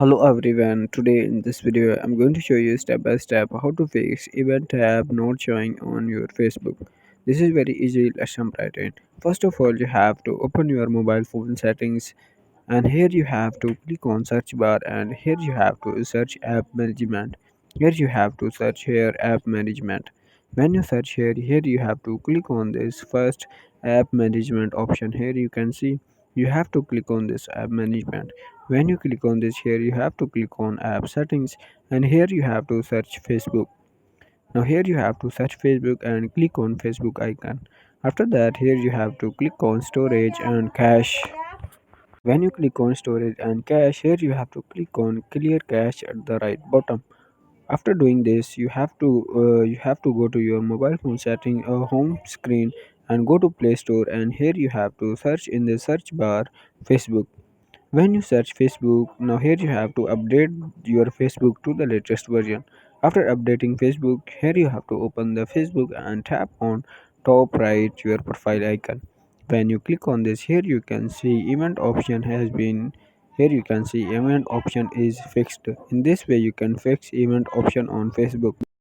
Hello everyone, today in this video I'm going to show you step by step how to fix event tab not showing on your Facebook. This is very easy, let's jump right in. First of all, you have to open your mobile phone settings, and here you have to click on search bar, and here you have to search app management. Here you have to search here app management. When you search here you have to click on this first app management option. Here you can see you have to click on this app management. When you click on this, here you have to click on app settings, and here you have to search Facebook. Now here you have to search Facebook and click on Facebook icon. After that, here you have to click on storage and cache. When you click on storage and cache, here you have to click on clear cache at the right bottom. After doing this, you have to go to your mobile phone setting home screen and go to Play Store, and here you have to search in the search bar Facebook. When you search Facebook, now here you have to update your Facebook to the latest version. After updating Facebook, here you have to open the Facebook and tap on top right your profile icon. When you click on this, here you can see event option has been here you can see event option is fixed. In this way you can fix event option on Facebook.